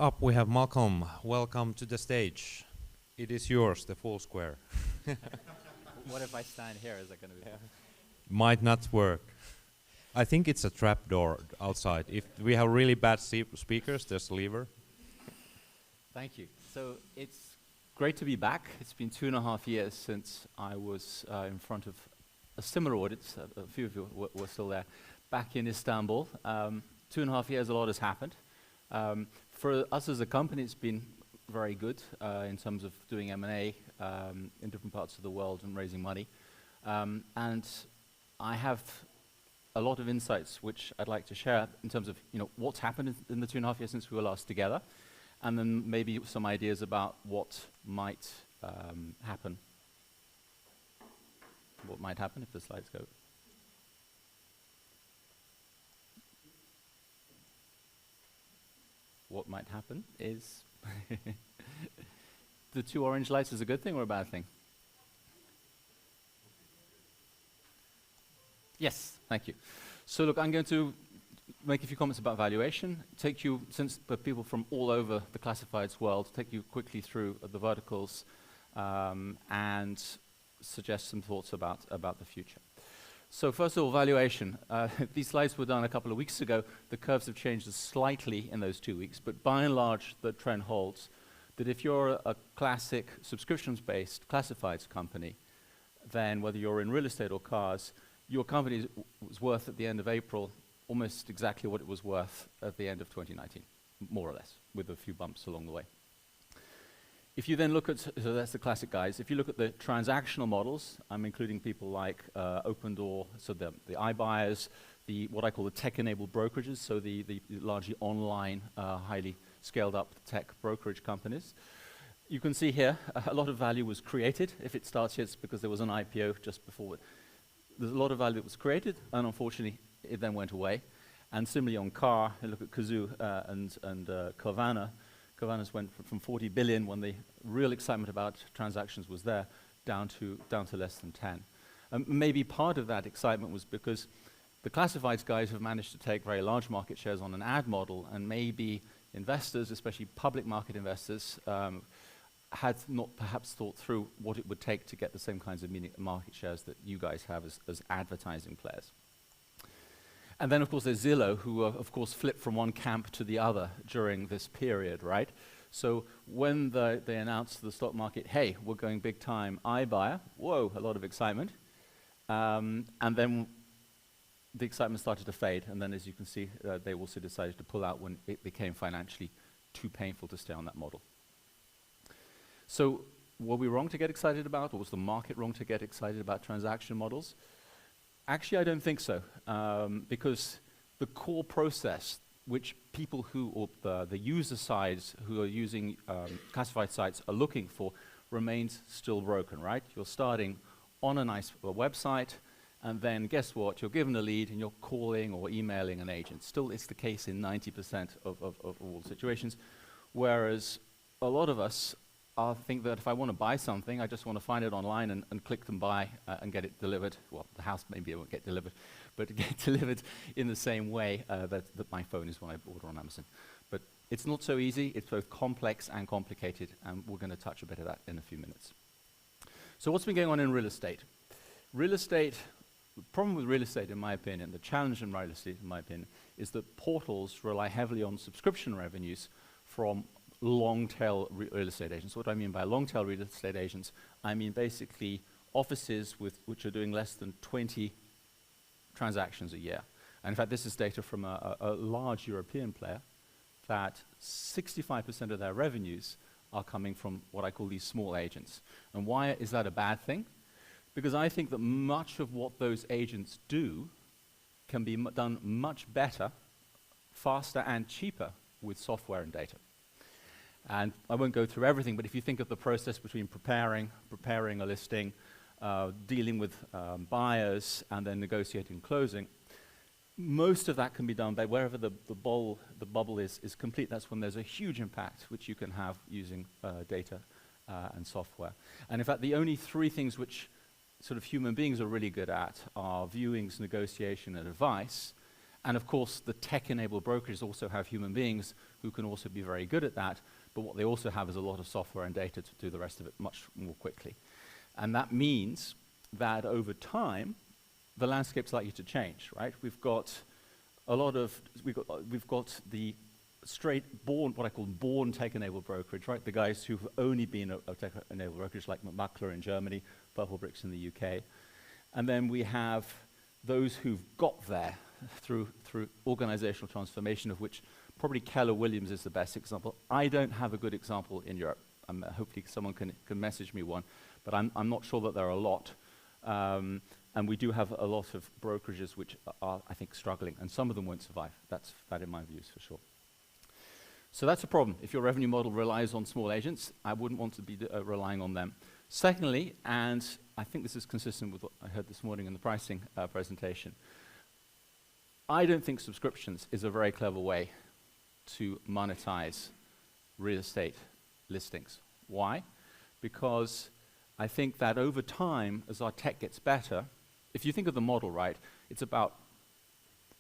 up we have Malcolm. Welcome to the stage. It is yours, the full square. What if I stand here? Is that going to be? Might not work. I think it's a trap door outside. If we have really bad speakers, there's a lever. Thank you. So it's great to be back. It's been 2.5 years since I was in front of a similar audience. A few of you were still there. Back in Istanbul. 2.5 years, a lot has happened. For us as a company, it's been very good in terms of doing M&A in different parts of the world and raising money. And I have a lot of insights which I'd like to share in terms of what's happened in the 2.5 years since we were last together, and then maybe some ideas about what might happen. What might happen if the slides go. What might happen is the 2 orange lights is a good thing or a bad thing? Yes, thank you. So look, I'm going to make a few comments about valuation, take you, since people from all over the classifieds world, take you quickly through the verticals and suggest some thoughts about the future. So first of all, valuation. These slides were done a couple of weeks ago. The curves have changed slightly in those 2 weeks, but by and large, the trend holds that if you're a classic subscriptions-based classifieds company, then whether you're in real estate or cars, your company was worth at the end of April almost exactly what it was worth at the end of 2019, more or less, with a few bumps along the way. If you then look at, so that's the classic guys, if you look at the transactional models, I'm including people like Open Door, so the iBuyers, what I call the tech-enabled brokerages, so the largely online, highly scaled-up tech brokerage companies. You can see here, a lot of value was created. If it starts here, it's because there was an IPO just before it. There's a lot of value that was created, and unfortunately, it then went away. And similarly on car, you look at Kazoo and Carvana. Carvana's went from 40 billion when the real excitement about transactions was there, down to less than 10. Maybe part of that excitement was because the classifieds guys have managed to take very large market shares on an ad model, and maybe investors, especially public market investors, had not perhaps thought through what it would take to get the same kinds of market shares that you guys have as advertising players. And then, of course, there's Zillow, who, of course, flipped from one camp to the other during this period, right? So when they announced to the stock market, hey, we're going big time iBuyer, whoa, a lot of excitement. And then the excitement started to fade. And then, as you can see, they also decided to pull out when it became financially too painful to stay on that model. So were we wrong to get excited about, or was the market wrong to get excited about transaction models? Actually, I don't think so, because the core process, which people or the user sides who are using classified sites are looking for, remains still broken, right? You're starting on a nice website, and then guess what? You're given a lead, and you're calling or emailing an agent. Still, it's the case in 90% of all situations, whereas a lot of us think that if I want to buy something, I just want to find it online and click and buy and get it delivered. Well, the house maybe it won't get delivered, but get delivered in the same way that my phone is when I order on Amazon. But it's not so easy. It's both complex and complicated, and we're going to touch a bit of that in a few minutes. So what's been going on in real estate? The problem with real estate, in my opinion, the challenge in real estate, in my opinion, is that portals rely heavily on subscription revenues from long-tail real estate agents. What do I mean by long-tail real estate agents? I mean basically offices which are doing less than 20 transactions a year. And in fact, this is data from a large European player, that 65% of their revenues are coming from what I call these small agents. And why is that a bad thing? Because I think that much of what those agents do can be done much better, faster and cheaper with software and data. And I won't go through everything, but if you think of the process between preparing a listing, dealing with buyers, and then negotiating and closing, most of that can be done by wherever the bubble is complete. That's when there's a huge impact which you can have using data and software. And in fact, the only 3 things which sort of human beings are really good at are viewings, negotiation, and advice. And of course, the tech-enabled brokers also have human beings who can also be very good at that, but what they also have is a lot of software and data to do the rest of it much more quickly. And that means that over time, the landscape's likely to change, right? We've got the straight born, what I call born tech-enabled brokerage, right? The guys who've only been a tech-enabled brokerage, like Mackler in Germany, Purplebricks in the UK. And then we have those who've got there through organizational transformation, of which probably Keller Williams is the best example. I don't have a good example in Europe. Hopefully someone can message me one, but I'm not sure that there are a lot. And we do have a lot of brokerages which are, I think, struggling, and some of them won't survive. That in my view is for sure. So that's a problem. If your revenue model relies on small agents, I wouldn't want to be relying on them. Secondly, and I think this is consistent with what I heard this morning in the pricing presentation, I don't think subscriptions is a very clever way to monetize real estate listings. Why? Because I think that over time, as our tech gets better, if you think of the model, right, it's about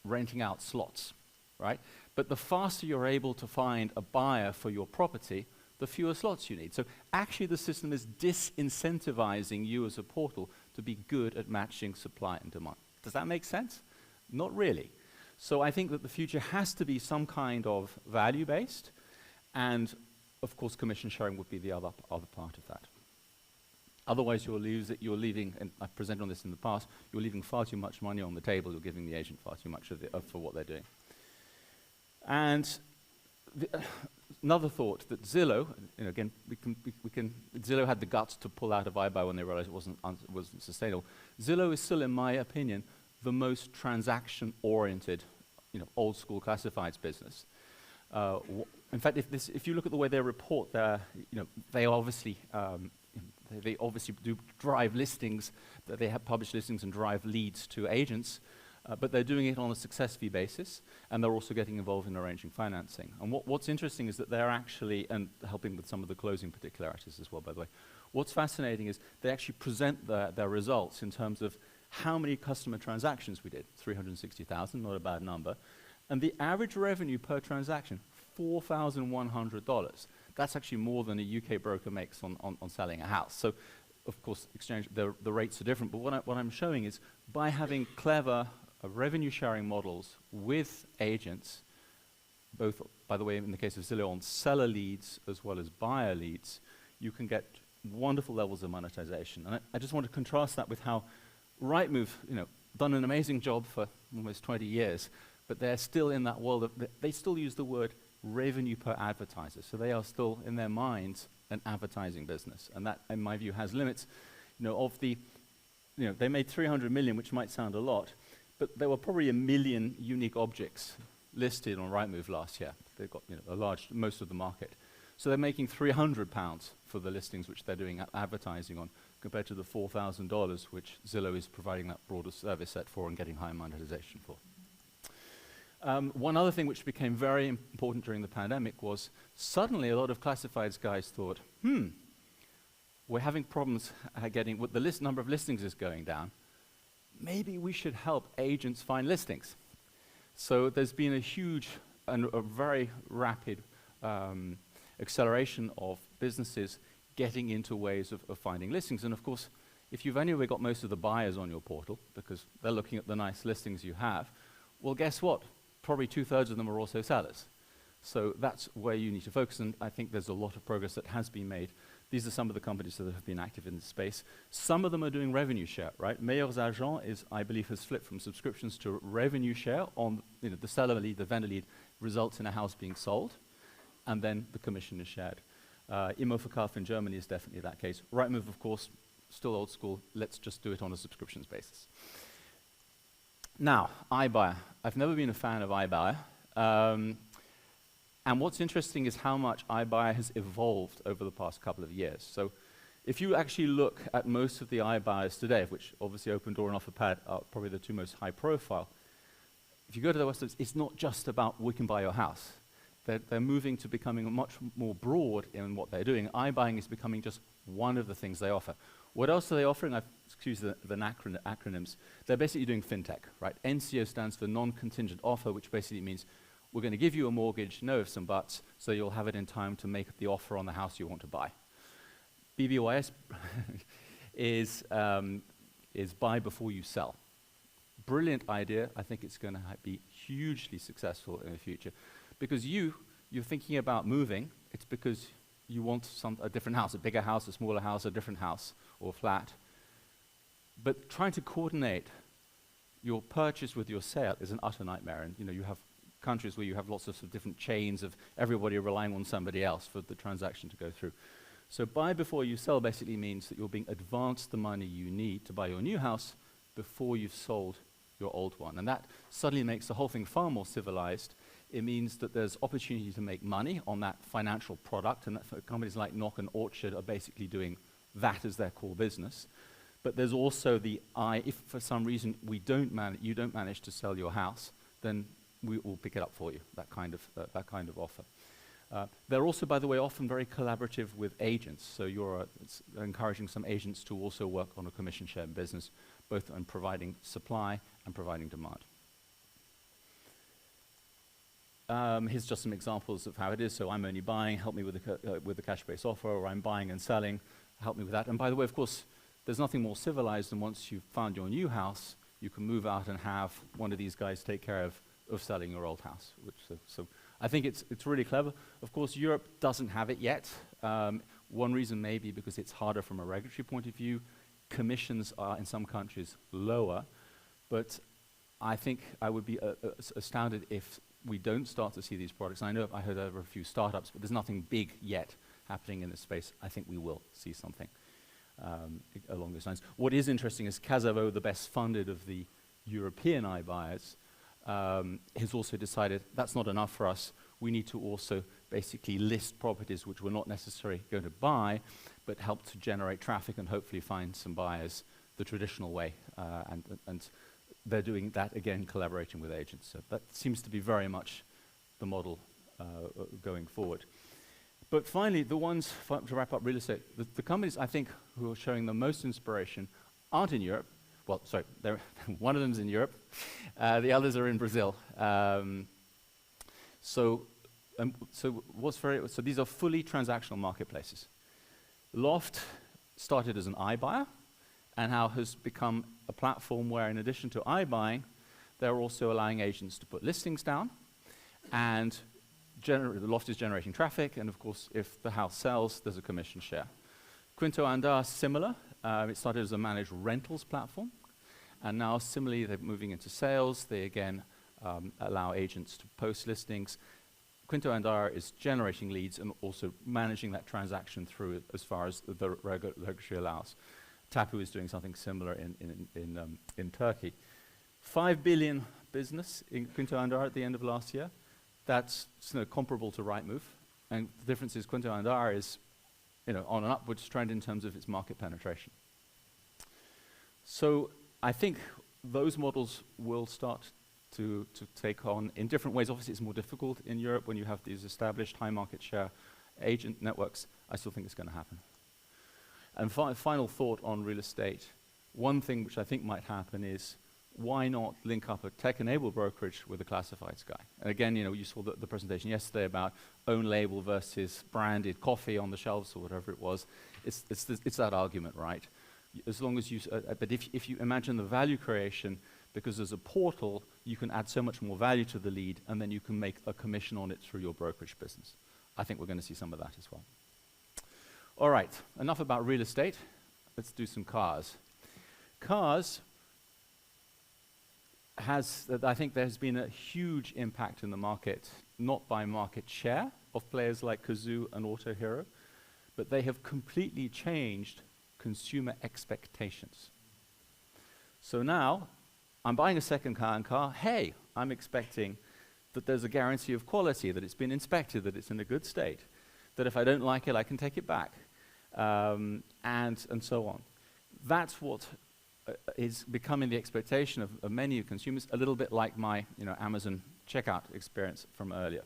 renting out slots, right? But the faster you're able to find a buyer for your property, the fewer slots you need. So actually the system is disincentivizing you as a portal to be good at matching supply and demand. Does that make sense? Not really. So I think that the future has to be some kind of value-based, and of course commission sharing would be the other part of that. Otherwise you're leaving, and I've presented on this in the past, you're leaving far too much money on the table, you're giving the agent far too much for what they're doing. And another thought that Zillow, again, Zillow had the guts to pull out of iBuy when they realized it wasn't sustainable. Zillow is still, in my opinion, the most transaction-oriented, old school classifieds business. In fact, if you look at the way they report, they obviously do drive listings, that they have published listings and drive leads to agents, but they're doing it on a success fee basis, and they're also getting involved in arranging financing. And what's interesting is that they're actually, and helping with some of the closing particularities as well, by the way, what's fascinating is they actually present their results in terms of how many customer transactions we did, 360,000, not a bad number, and the average revenue per transaction, $4,100. That's actually more than a UK broker makes on selling a house. So, of course, the rates are different, but what I'm showing is by having clever revenue sharing models with agents, both, by the way, in the case of Zillow, on seller leads as well as buyer leads, you can get wonderful levels of monetization. And I just want to contrast that with how Rightmove, done an amazing job for almost 20 years, but they're still in that world of, they still use the word revenue per advertiser. So they are still, in their minds, an advertising business. And that, in my view, has limits. They made 300 million, which might sound a lot, but there were probably 1 million unique objects listed on Rightmove last year. They've got most of the market. So they're making £300 for the listings which they're doing advertising on, compared to the $4,000 which Zillow is providing that broader service set for and getting high monetization for. One other thing which became very important during the pandemic was suddenly a lot of classifieds guys thought, we're having problems the number of listings is going down. Maybe we should help agents find listings. So there's been a huge and a very rapid acceleration of businesses getting into ways of finding listings. And of course, if you've anyway got most of the buyers on your portal, because they're looking at the nice listings you have, well, guess what? Probably 2/3 of them are also sellers. So that's where you need to focus, and I think there's a lot of progress that has been made. These are some of the companies that have been active in this space. Some of them are doing revenue share, right? Meilleurs Agents I believe, has flipped from subscriptions to revenue share on the seller lead, the vendor lead, results in a house being sold, and then the commission is shared. Immoverkauf in Germany is definitely that case. Rightmove, of course, still old school. Let's just do it on a subscriptions basis. Now, iBuyer. I've never been a fan of iBuyer. And what's interesting is how much iBuyer has evolved over the past couple of years. So if you actually look at most of the iBuyers today, which obviously Opendoor and OfferPad are probably the two most high profile, if you go to their websites, it's not just about we can buy your house. They're moving to becoming much more broad in what they're doing. iBuying is becoming just one of the things they offer. What else are they offering? Excuse the acronyms. They're basically doing fintech, right? NCO stands for non-contingent offer, which basically means We're going to give you a mortgage, no ifs and buts, so you'll have it in time to make the offer on the house you want to buy. BBYS is buy before you sell. Brilliant idea. I think it's going to be hugely successful in the future. Because you're thinking about moving, it's because you want a different house, a bigger house, a smaller house, a different house, or flat. But trying to coordinate your purchase with your sale is an utter nightmare. And you have countries where you have lots of sort of different chains of everybody relying on somebody else for the transaction to go through. So buy before you sell basically means that you're being advanced the money you need to buy your new house before you've sold your old one. And that suddenly makes the whole thing far more civilized. It means that there's opportunity to make money on that financial product, and that for companies like Knock and Orchard are basically doing that as their core business. But there's also if for some reason you don't manage to sell your house, then we will pick it up for you, that kind of offer. They're also, by the way, often very collaborative with agents. So it's encouraging some agents to also work on a commission share business, both on providing supply and providing demand. Here's just some examples of how it is. So I'm only buying, help me with the cash-based offer, or I'm buying and selling, help me with that. And by the way, of course, there's nothing more civilized than once you've found your new house, you can move out and have one of these guys take care of selling your old house. So I think it's really clever. Of course, Europe doesn't have it yet. One reason may be because it's harder from a regulatory point of view. Commissions are, in some countries, lower. But I think I would be astounded if we don't start to see these products. I know I heard over a few startups, but there's nothing big yet happening in this space. I think we will see something along those lines. What is interesting is Kazaво, the best funded of the European iBuyers, has also decided that's not enough for us. We need to also basically list properties which we're not necessarily going to buy, but help to generate traffic and hopefully find some buyers the traditional way. And they're doing that, again, collaborating with agents. So that seems to be very much the model going forward. But finally, the ones, to wrap up real estate, the companies I think who are showing the most inspiration aren't in Europe. Well, sorry, one of them's in Europe. The others are in Brazil. So these are fully transactional marketplaces. Loft started as an iBuyer and now has become a platform where, in addition to iBuying, they're also allowing agents to put listings down, and the Loft is generating traffic, and of course, if the house sells, there's a commission share. Quinto Andar, similar. It started as a managed rentals platform, and now similarly, they're moving into sales. They again allow agents to post listings. Quinto Andar is generating leads and also managing that transaction through as far as the regulatory allows. Tapu is doing something similar in Turkey. 5 billion business in Quinto Andar at the end of last year. That's comparable to Rightmove. And the difference is Quinto Andar is on an upwards trend in terms of its market penetration. So I think those models will start to take on in different ways. Obviously, it's more difficult in Europe when you have these established high market share agent networks. I still think it's going to happen. And final thought on real estate. One thing which I think might happen is, why not link up a tech-enabled brokerage with a classifieds guy? And again, you saw the presentation yesterday about own label versus branded coffee on the shelves or whatever it was. It's that argument, right? As long as you, but if you imagine the value creation, because as a portal, you can add so much more value to the lead, and then you can make a commission on it through your brokerage business. I think we're going to see some of that as well. All right, enough about real estate. Let's do some cars. Cars I think there's been a huge impact in the market, not by market share of players like Cazoo and Autohero, but they have completely changed consumer expectations. So now, I'm buying a second-hand car. Hey, I'm expecting that there's a guarantee of quality, that it's been inspected, that it's in a good state, that if I don't like it, I can take it back, and so on. That's what is becoming the expectation of many consumers, a little bit like my Amazon checkout experience from earlier.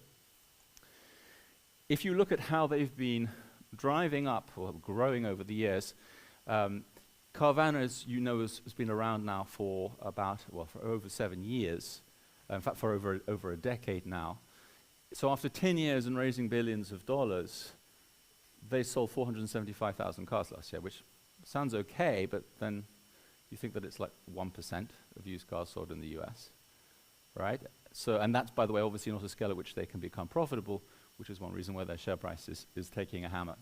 If you look at how they've been driving up or growing over the years, Carvana, as you know, has been around now for over 7 years. In fact, for over a decade now. So after 10 years and raising billions of dollars, they sold 475,000 cars last year, which sounds okay, but then you think that it's like 1% of used cars sold in the US, right? So, and that's, by the way, obviously not a scale at which they can become profitable, which is one reason why their share price is taking a hammer.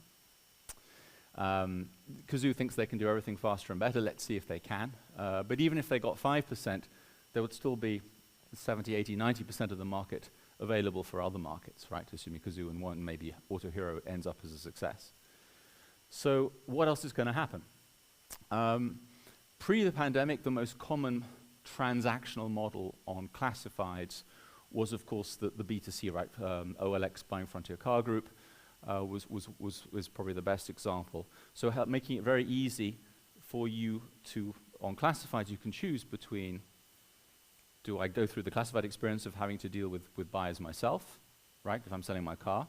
Cazoo thinks they can do everything faster and better. Let's see if they can. But even if they got 5%, there would still be 70, 80, 90% of the market available for other markets, right? Assuming Kazoo and one, maybe Autohero ends up as a success. So what else is going to happen? Pre the pandemic, the most common transactional model on classifieds was, of course, the B2C, right? OLX buying Frontier Car Group was probably the best example. So making it very easy for you to, on classifieds, you can choose between, do I go through the classified experience of having to deal with buyers myself, right, if I'm selling my car,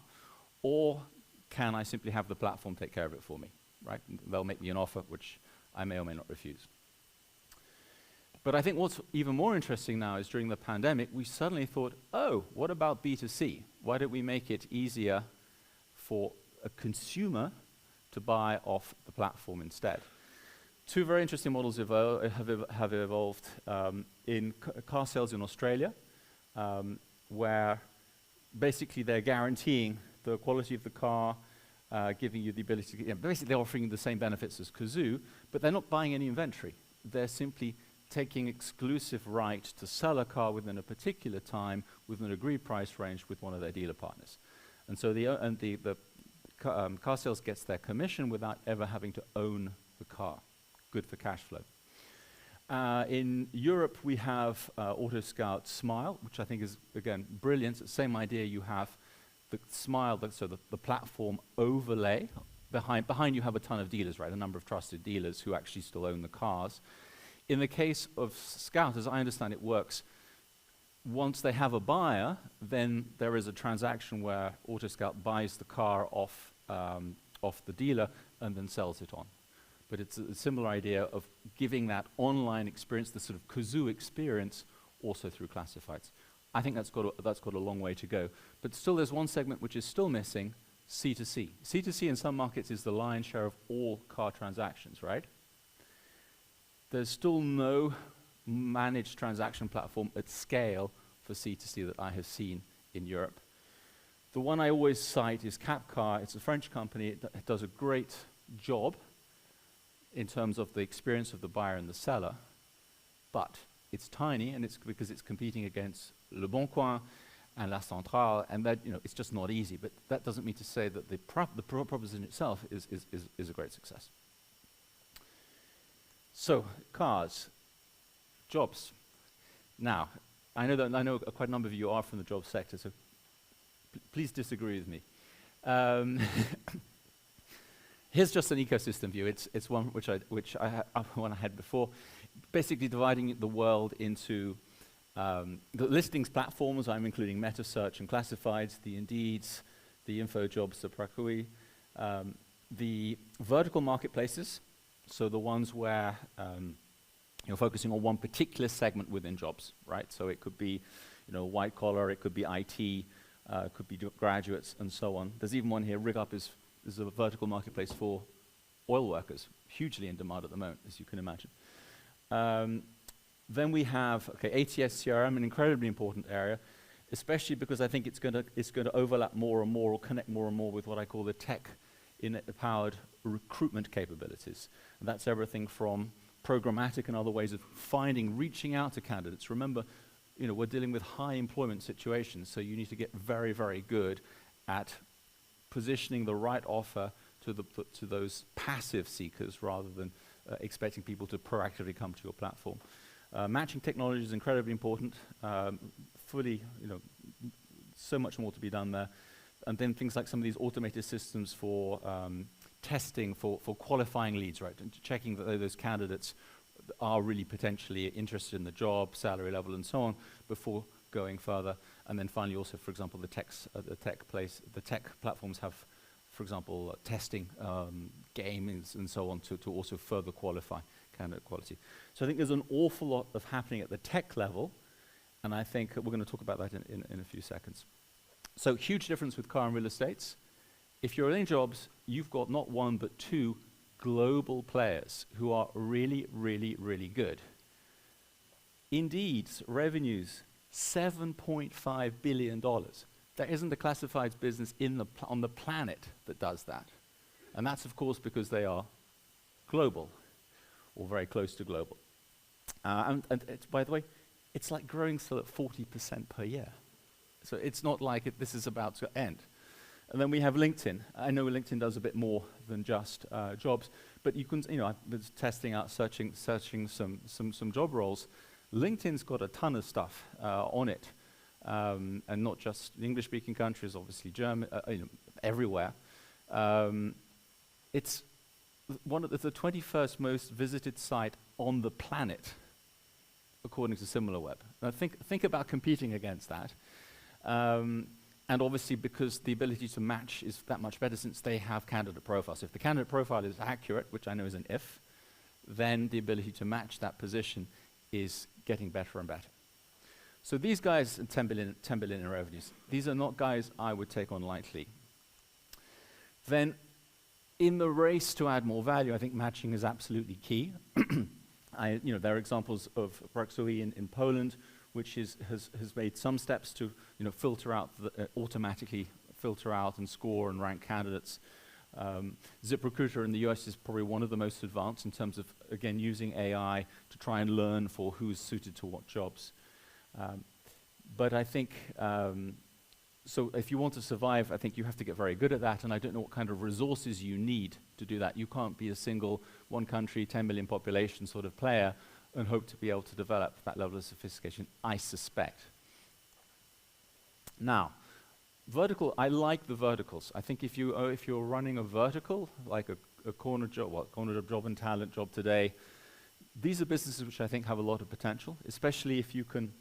or can I simply have the platform take care of it for me, right? And they'll make me an offer which I may or may not refuse. But I think what's even more interesting now is during the pandemic, we suddenly thought, oh, what about B2C? Why don't we make it easier for a consumer to buy off the platform instead? Two very interesting models have evolved in car sales in Australia, where basically they're guaranteeing the quality of the car, giving you the ability to, basically they're offering you the same benefits as Kazoo, but they're not buying any inventory. They're simply taking exclusive right to sell a car within a particular time with an agreed price range with one of their dealer partners. And so the car sales gets their commission without ever having to own the car. Good for cash flow. In Europe, we have AutoScout Smile, which I think is, again, brilliant. It's the same idea. You have the Smile, so the platform overlay. Behind you have a ton of dealers, right? A number of trusted dealers who actually still own the cars. In the case of Scout, as I understand it works, once they have a buyer, then there is a transaction where AutoScout buys the car off the dealer and then sells it on. But it's a similar idea of giving that online experience, the sort of Kazoo experience, also through classifieds. I think that's got a long way to go. But still, there's one segment which is still missing: C2C. C2C in some markets is the lion's share of all car transactions, right? There's still no managed transaction platform at scale for C2C that I have seen in Europe. The one I always cite is Capcar. It's a French company. It does a great job in terms of the experience of the buyer and the seller, but it's tiny, and it's because it's competing against Le Bon Coin and La Centrale, and that, it's just not easy. But that doesn't mean to say that the proposition itself is a great success. So, cars, jobs. Now, I know quite a number of you are from the job sector, so please disagree with me. Here's just an ecosystem view. It's one which I had before, basically dividing the world into the listings platforms. I'm including metasearch and classifieds, the Indeeds, the InfoJobs, the Prakui, the vertical marketplaces. So the ones where you're focusing on one particular segment within jobs, right? So it could be, white collar, it could be IT, it could be graduates, and so on. There's even one here. RigUp is a vertical marketplace for oil workers, hugely in demand at the moment, as you can imagine. Then we have ATS CRM, an incredibly important area, especially because I think it's going to overlap more and more, or connect more and more with what I call the tech-powered recruitment capabilities. And that's everything from programmatic and other ways of reaching out to candidates. Remember, we're dealing with high employment situations, so you need to get very, very good at positioning the right offer to those passive seekers rather than expecting people to proactively come to your platform. Matching technology is incredibly important. So much more to be done there. And then things like some of these automated systems for testing, for qualifying leads, right, and checking that those candidates are really potentially interested in the job, salary level, and so on, before going further. And then finally, also, for example, the tech platforms have, for example, testing games and so on to also further qualify candidate quality. So I think there's an awful lot of happening at the tech level, and I think we're going to talk about that in a few seconds. So huge difference with car and real estates. If you're in jobs, you've got not one but two global players who are really, really, really good. Indeed's revenues, $7.5 billion. There isn't a classifieds business on the planet that does that. And that's, of course, because they are global, or very close to global. And it's, by the way, it's like growing still at 40% per year. So it's not like this is about to end. And then we have LinkedIn. I know LinkedIn does a bit more than just jobs, but you can, I was testing out, searching some job roles. LinkedIn's got a ton of stuff on it, and not just the English-speaking countries, obviously German, everywhere. It's one of the 21st most visited site on the planet, according to SimilarWeb. Now think about competing against that. And obviously, because the ability to match is that much better since they have candidate profiles. If the candidate profile is accurate, which I know is an if, then the ability to match that position is getting better and better. So these guys, 10 billion in revenues, these are not guys I would take on lightly. Then, in the race to add more value, I think matching is absolutely key. There are examples of Praxui in Poland, which has made some steps to filter out, automatically filter out and score and rank candidates. ZipRecruiter in the US is probably one of the most advanced in terms of, again, using AI to try and learn for who's suited to what jobs. But I think, so if you want to survive, I think you have to get very good at that, and I don't know what kind of resources you need to do that. You can't be a single, one country, 10 million population sort of player and hope to be able to develop that level of sophistication, I suspect. Now, vertical, I like the verticals. I think if you're running a vertical, like a corner job and talent job today, these are businesses which I think have a lot of potential, especially if you can,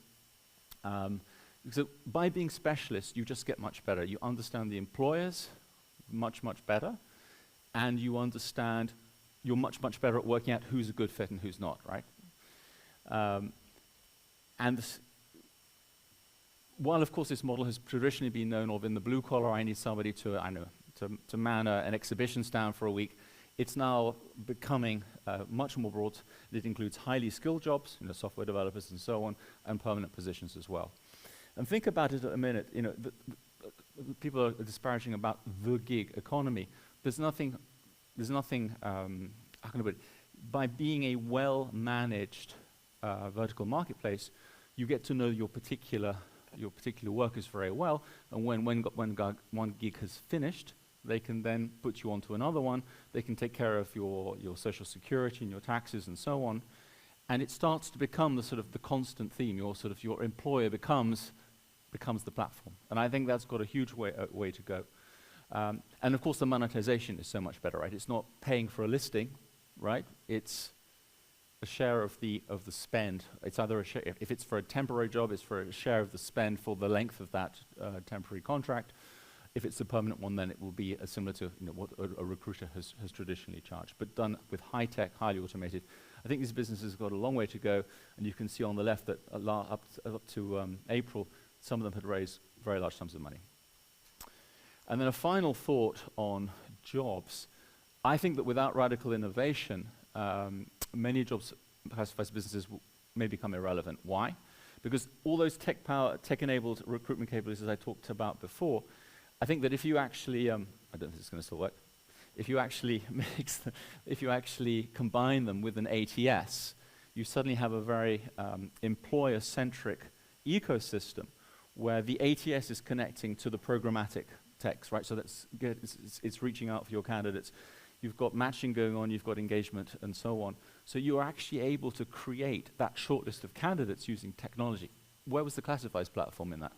so by being specialists, you just get much better. You understand the employers much, much better, and you're much, much better at working out who's a good fit and who's not, right? While, of course, this model has traditionally been known of in the blue collar, I need somebody to man an exhibition stand for a week. It's now becoming much more broad. It includes highly skilled jobs, software developers and so on, and permanent positions as well. And think about it a minute. People are disparaging about the gig economy. There's nothing. How can I put it? By being a well-managed vertical marketplace, you get to know your particular workers very well, and when one gig has finished, they can then put you onto another one. They can take care of your social security and your taxes and so on, and it starts to become the constant theme. Your employer becomes the platform, and I think that's got a huge way to go. And of course, the monetization is so much better, right? It's not paying for a listing, right? It's a share of the spend. It's either a share, if it's for a temporary job, it's for a share of the spend for the length of that temporary contract. If it's a permanent one, then it will be similar to what a recruiter has traditionally charged, but done with high tech, highly automated. I think these businesses have got a long way to go, and you can see on the left that up to April, some of them had raised very large sums of money. And then a final thought on jobs. I think that without radical innovation, many jobs classified businesses may become irrelevant. Why? Because all those tech-enabled recruitment capabilities I talked about before, I think that if you actually, I don't know if this is going to still work, if you actually combine them with an ATS, you suddenly have a very employer-centric ecosystem where the ATS is connecting to the programmatic text, right? So that's good. It's reaching out for your candidates. You've got matching going on, you've got engagement, and so on. So you're actually able to create that shortlist of candidates using technology. Where was the classifieds platform in that?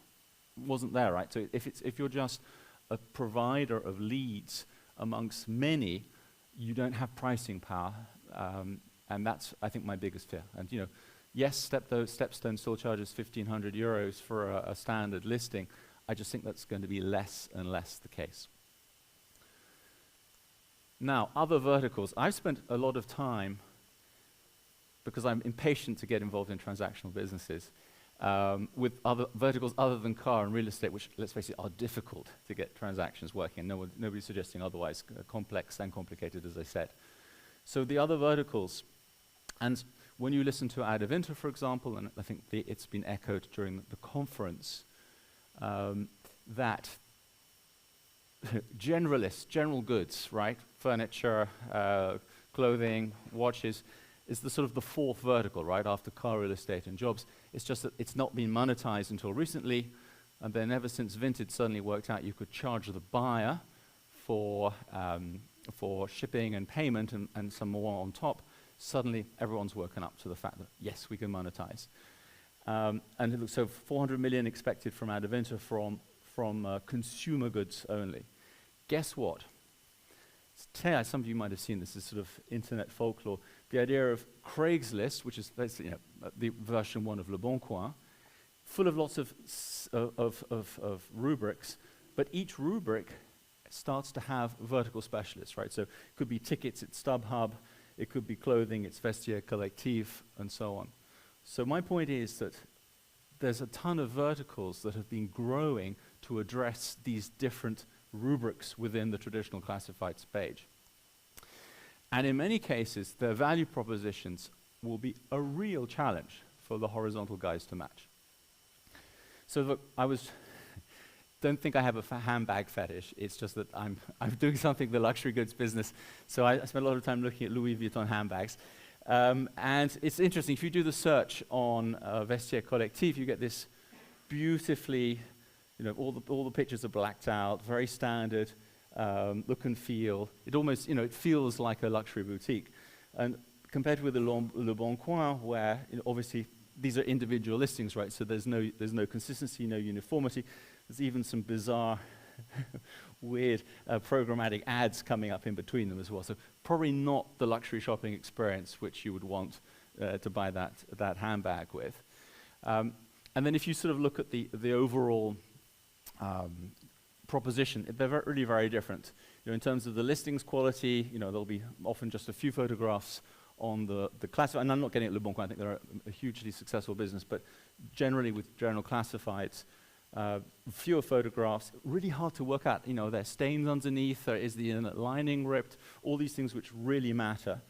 It wasn't there, right? So if you're just a provider of leads amongst many, you don't have pricing power, and that's, I think, my biggest fear. And yes, Stepstone still charges 1,500 euros for a standard listing. I just think that's going to be less and less the case. Now, other verticals. I've spent a lot of time, because I'm impatient to get involved in transactional businesses, with other verticals other than car and real estate, which, let's face it, are difficult to get transactions working. And nobody's suggesting otherwise, complex and complicated, as I said. So the other verticals, and when you listen to Adevinta, for example, and I think it's been echoed during the conference, that generalists, general goods, right? Furniture, clothing, watches, is the sort of the fourth vertical, right? After car, real estate, and jobs. It's just that it's not been monetized until recently, and then ever since Vinted suddenly worked out you could charge the buyer for shipping and payment and some more on top, suddenly everyone's woken up to the fact that, yes, we can monetize. And it looks so 400 million expected from Adevinta from consumer goods only. Guess what? Some of you might have seen this as sort of internet folklore. The idea of Craigslist, which is basically the version 1 of Le Bon Coin, full of lots of rubrics, but each rubric starts to have vertical specialists, right? So it could be tickets, it's StubHub, it could be clothing, it's Vestiaire Collectif, and so on. So my point is that there's a ton of verticals that have been growing to address these different rubrics within the traditional classifieds page. And in many cases, their value propositions will be a real challenge for the horizontal guys to match. So look, don't think I have a handbag fetish. It's just that I'm doing something in the luxury goods business, so I spend a lot of time looking at Louis Vuitton handbags. And it's interesting, if you do the search on Vestiaire Collectif, you get this beautifully, all the pictures are blacked out, very standard look and feel. It almost, it feels like a luxury boutique. And compared with Le Bon Coin, where obviously these are individual listings, right? So there's no consistency, no uniformity. There's even some bizarre, weird programmatic ads coming up in between them as well. So probably not the luxury shopping experience which you would want to buy that handbag with. And then if you sort of look at the overall proposition, they're really very different. In terms of the listings quality, there'll be often just a few photographs on the classified, and I'm not getting at Le Bon Coin, I think they're a hugely successful business, but generally with general classifieds, fewer photographs, really hard to work out. There's stains underneath, there is the inner lining ripped, all these things which really matter,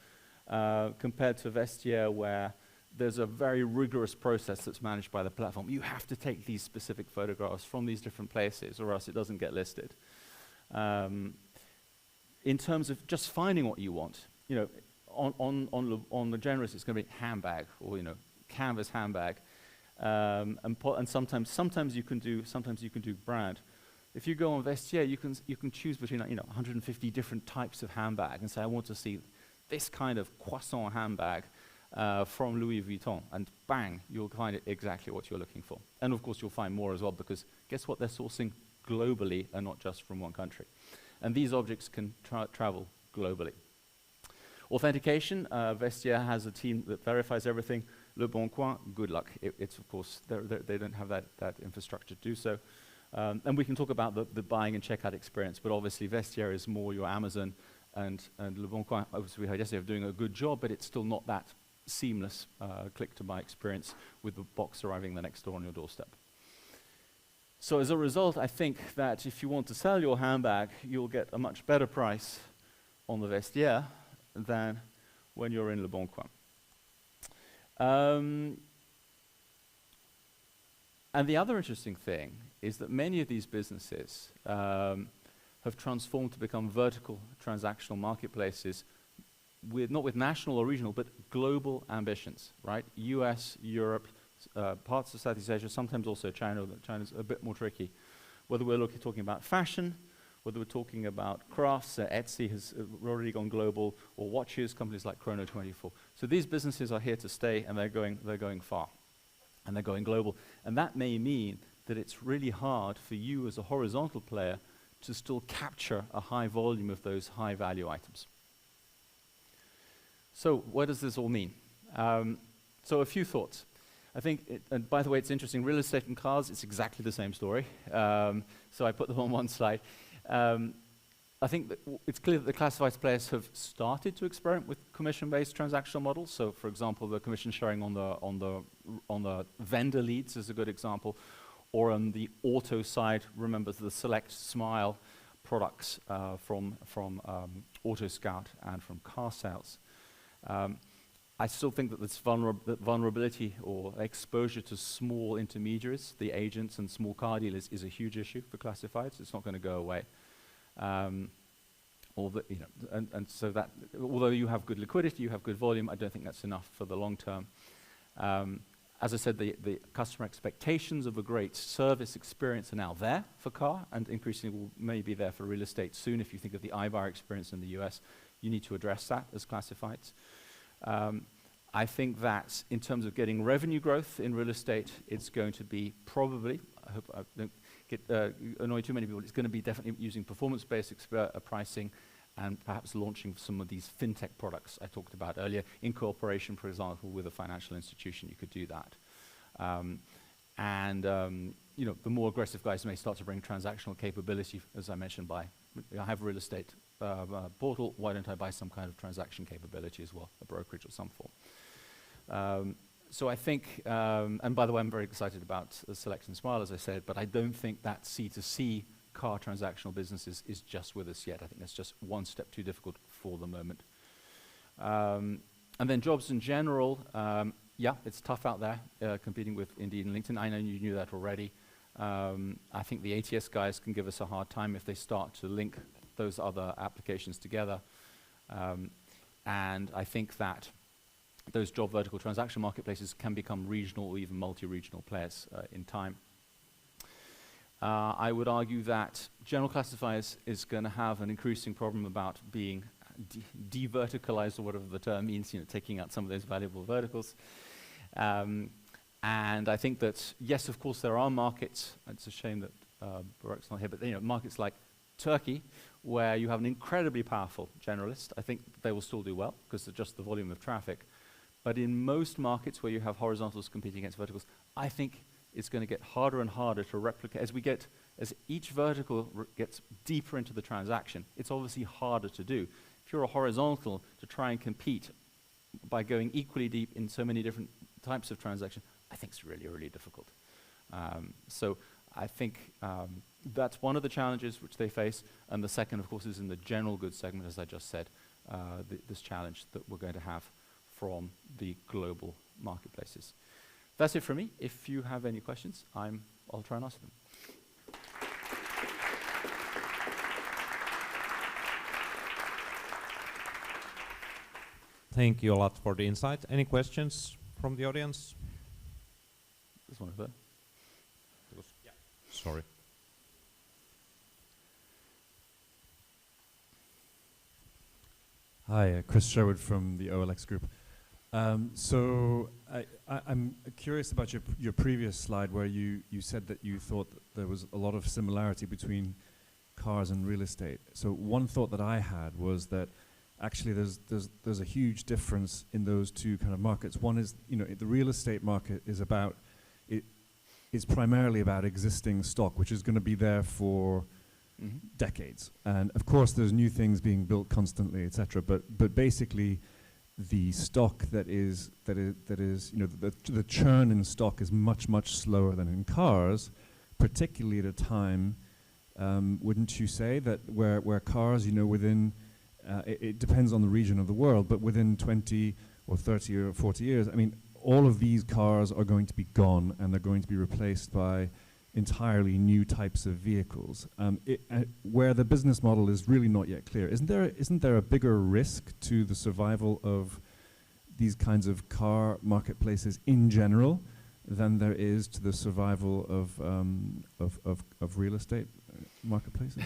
compared to Vestiaire, where there's a very rigorous process that's managed by the platform. You have to take these specific photographs from these different places, or else it doesn't get listed. In terms of just finding what you want, on the generous, it's going to be handbag or canvas handbag. And sometimes you can do brand. If you go on Vestiaire, you can choose between 150 different types of handbag and say, I want to see this kind of croissant handbag from Louis Vuitton, and bang, you'll find exactly what you're looking for. And of course, you'll find more as well, because guess what? They're sourcing globally and not just from one country. And these objects can travel globally. Authentication, Vestiaire has a team that verifies everything. Le Bon Coin, good luck. It's of course, they don't have that infrastructure to do so. And we can talk about the buying and checkout experience, but obviously Vestiaire is more your Amazon, and Le Bon Coin, obviously we heard yesterday, of doing a good job, but it's still not that seamless click-to-buy experience with the box arriving the next door on your doorstep. So as a result, I think that if you want to sell your handbag, you'll get a much better price on the Vestiaire than when you're in Le Bon Coin. And the other interesting thing is that many of these businesses have transformed to become vertical transactional marketplaces not with national or regional, but global ambitions, right? US, Europe, parts of Southeast Asia, sometimes also China. China's a bit more tricky. Whether we're talking about fashion, whether we're talking about crafts, Etsy has already gone global, or watches, companies like Chrono24. So these businesses are here to stay, and they're going far, and they're going global. And that may mean that it's really hard for you as a horizontal player to still capture a high volume of those high value items. So what does this all mean? So a few thoughts. I think, and by the way, it's interesting, real estate and cars, it's exactly the same story. So I put them on one slide. A I think that it's clear that the classifieds players have started to experiment with commission-based transactional models. So, for example, the commission sharing on the vendor leads is a good example, or on the auto side. Remember the Select Smile products from Auto Scout and from Car Sales. I still think that this vulnerability or exposure to small intermediaries, the agents and small car dealers, is a huge issue for classifieds. It's not going to go away. And so that, although you have good liquidity, you have good volume, I don't think that's enough for the long term. As I said, the customer expectations of a great service experience are now there for car, and increasingly will maybe be there for real estate soon. If you think of the iBuyer experience in the US, you need to address that as classifieds. I think that in terms of getting revenue growth in real estate, it's going to be probably, I hope I don't get annoy too many people, it's going to be definitely using performance-based pricing and perhaps launching some of these fintech products I talked about earlier in cooperation, for example, with a financial institution. You could do that. The more aggressive guys may start to bring transactional capability, as I mentioned, I have a real estate portal, why don't I buy some kind of transaction capability as well, a brokerage of some form. So I think, and by the way, I'm very excited about Select and Smile, as I said, but I don't think that C2C car transactional business is just with us yet. I think that's just one step too difficult for the moment. And then jobs in general, yeah, it's tough out there competing with Indeed and LinkedIn. I know you knew that already. I think the ATS guys can give us a hard time if they start to link those other applications together. And I think that those job vertical transaction marketplaces can become regional or even multi-regional players in time. I would argue that general classifiers is going to have an increasing problem about being de-verticalized, or whatever the term means, taking out some of those valuable verticals. And I think that, yes, of course, there are markets, it's a shame that Barak's not here, but markets like Turkey, where you have an incredibly powerful generalist. I think they will still do well, because of just the volume of traffic. But in most markets where you have horizontals competing against verticals, I think it's going to get harder and harder to replicate. As each vertical gets deeper into the transaction, it's obviously harder to do. If you're a horizontal, to try and compete by going equally deep in so many different types of transaction, I think it's really, really difficult. So I think that's one of the challenges which they face. And the second, of course, is in the general goods segment, as I just said, this challenge that we're going to have from the global marketplaces. That's it for me. If you have any questions, I'll try and answer them. Thank you a lot for the insight. Any questions from the audience? This one over there. Yeah. Sorry. Hi, Chris Sherwood from the OLX Group. So I'm curious about your previous slide where you said that you thought that there was a lot of similarity between cars and real estate. So one thought that I had was that actually there's a huge difference in those two kind of markets. One is, the real estate market is primarily about existing stock, which is going to be there for decades. And of course there's new things being built constantly, etc. But basically the stock that is the churn in stock is much slower than in cars, particularly at a time, wouldn't you say, that where cars, within it depends on the region of the world, but within 20 or 30 or 40 years, I mean, all of these cars are going to be gone and they're going to be replaced by entirely new types of vehicles, where the business model is really not yet clear. Isn't there a bigger risk to the survival of these kinds of car marketplaces in general than there is to the survival of real estate marketplaces?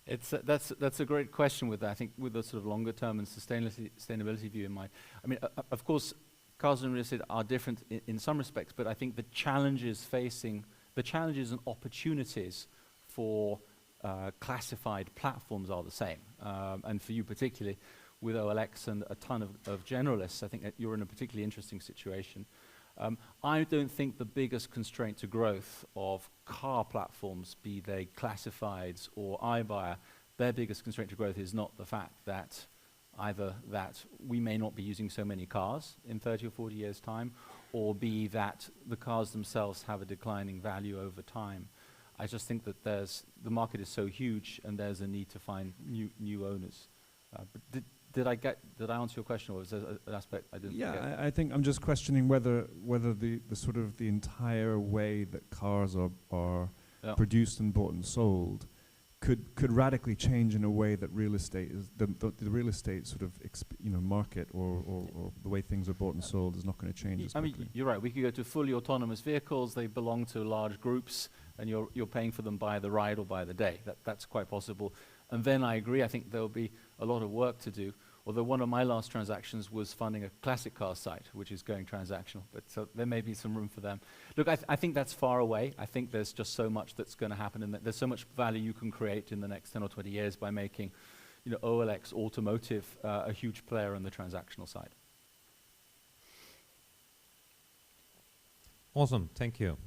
That's a great question with that. I think with the sort of longer term and sustainability view in mind. I mean, of course, cars and real estate are different in some respects, but I think the challenges and opportunities for classified platforms are the same. And for you particularly, with OLX and a ton of generalists, I think that you're in a particularly interesting situation. I don't think the biggest constraint to growth of car platforms, be they classifieds or iBuyer, their biggest constraint to growth is not the fact that either that we may not be using so many cars in 30 or 40 years' time, or B, that the cars themselves have a declining value over time. I just think that the market is so huge and there's a need to find new owners. But did I answer your question, or was there an aspect I didn't forget? Yeah, I think I'm just questioning whether the sort of the entire way that cars are produced and bought and sold could radically change in a way that real estate is the real estate sort of market or the way things are bought and sold is not going to change as quickly. I mean, you're right. We could go to fully autonomous vehicles. They belong to large groups, and you're paying for them by the ride or by the day. That's quite possible. And then I agree. I think there will be a lot of work to do. Although one of my last transactions was funding a classic car site, which is going transactional. But so there may be some room for them. Look, I think that's far away. I think there's just so much that's going to happen, and there's so much value you can create in the next 10 or 20 years by making, OLX Automotive a huge player on the transactional side. Awesome. Thank you.